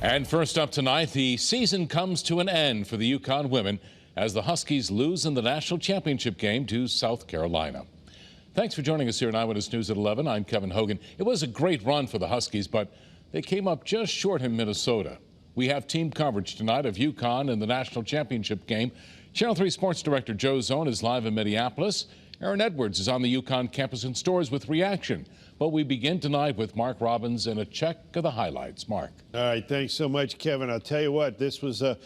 And first up tonight, the season comes to an end for the UConn women as the Huskies lose in the national championship game to South Carolina. Thanks for joining us here in Eyewitness News at 11. I'm Kevin Hogan. It was a great run for the Huskies, but they came up just short in Minnesota. We have team coverage tonight of UConn in the national championship game. Channel 3 Sports Director Joe Zone is live in Minneapolis. Aaron Edwards is on the UConn campus in stores with reaction. But we begin tonight with Mark Robbins and a check of the highlights. Mark. All right, thanks so much, Kevin. I'll tell you what, this was a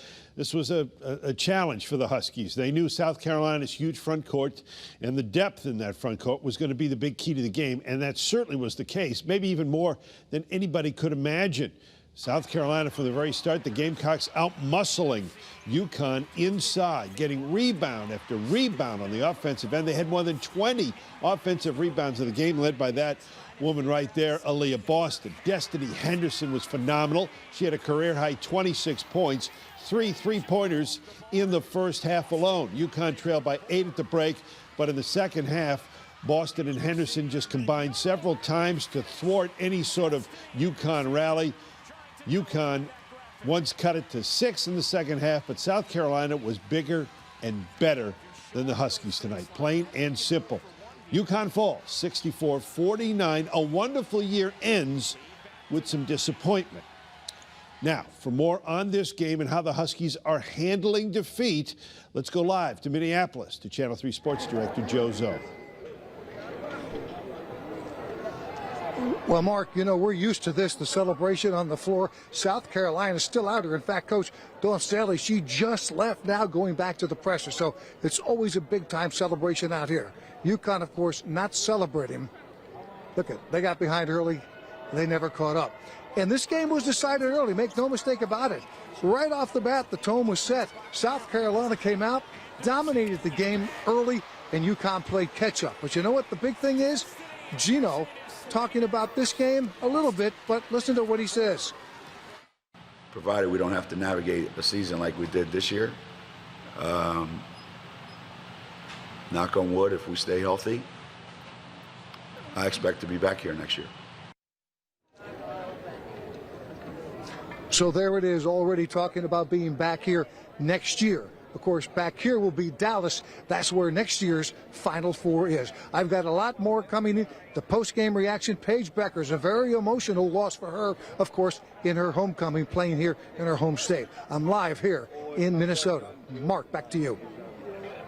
challenge for the Huskies. They knew South Carolina's huge front court and the depth in that front court was going to be the big key to the game, and that certainly was the case, maybe even more than anybody could imagine. South Carolina, from the very start, the Gamecocks out-muscling UConn inside, getting rebound after rebound on the offensive end. They had more than 20 offensive rebounds in the game, led by that woman right there, Aaliyah Boston. Destiny Henderson was phenomenal. She had a career-high 26 points, 3 three-pointers in the first half alone. UConn trailed by 8 at the break, but in the second half, Boston and Henderson just combined several times to thwart any sort of UConn rally. UConn once cut it to 6 in the second half, but South Carolina was bigger and better than the Huskies tonight, plain and simple. UConn falls 64-49. A wonderful year ends with some disappointment. Now, for more on this game and how the Huskies are handling defeat, let's go live to Minneapolis to Channel 3 Sports Director Joe Zone. Well, Mark, you know, we're used to this, the celebration on the floor. South Carolina's still out here. In fact, Coach Dawn Staley, she just left now going back to the presser. So it's always a big-time celebration out here. UConn, of course, not celebrating. Look, they got behind early. They never caught up. And this game was decided early. Make no mistake about it. Right off the bat, the tone was set. South Carolina came out, dominated the game early, and UConn played catch-up. But you know what the big thing is? Gino talking about this game a little bit, but listen to what he says. Provided we don't have to navigate a season like we did this year, knock on wood, if we stay healthy, I expect to be back here next year. So there it is, already talking about being back here next year. Of course, back here will be Dallas. That's where next year's Final Four is. I've got a lot more coming in. The post-game reaction, Paige Becker's a very emotional loss for her, of course, in her homecoming, playing here in her home state. I'm live here in Minnesota. Mark, back to you.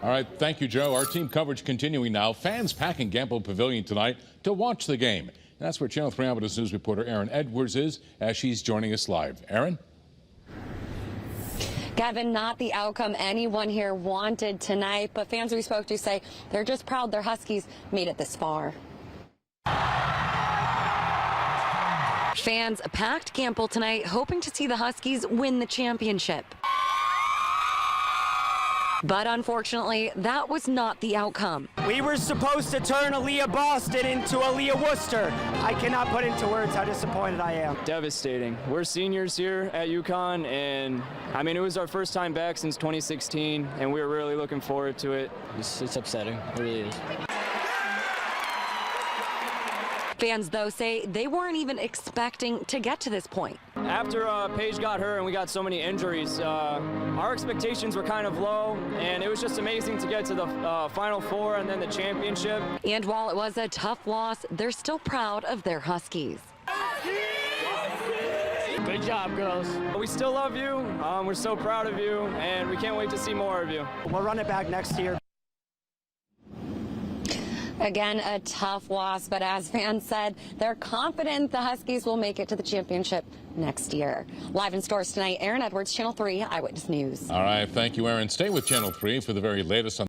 All right, thank you, Joe. Our team coverage continuing now. Fans packing Gamble Pavilion tonight to watch the game. And that's where Channel 3 Eyewitness News reporter Aaron Edwards is as she's joining us live. Aaron? Kevin, not the outcome anyone here wanted tonight, but fans we spoke to say they're just proud their Huskies made it this far. Fans packed Gamble tonight, hoping to see the Huskies win the championship. But unfortunately, that was not the outcome. We were supposed to turn Aaliyah Boston into Aaliyah Worcester. I cannot put into words how disappointed I am. Devastating. We're seniors here at UConn, and I mean, it was our first time back since 2016, and we were really looking forward to it. It's upsetting. It really is. Fans, though, say they weren't even expecting to get to this point. After Paige got hurt and we got so many injuries, our expectations were kind of low, and it was just amazing to get to the Final Four and then the championship. And while it was a tough loss, they're still proud of their Huskies. Good job, girls. We still love you. We're so proud of you, and we can't wait to see more of you. We'll run it back next year. Again, a tough loss, but as fans said, they're confident the Huskies will make it to the championship next year. Live in stores tonight, Aaron Edwards, Channel 3 Eyewitness News. All right, thank you, Aaron. Stay with Channel 3 for the very latest on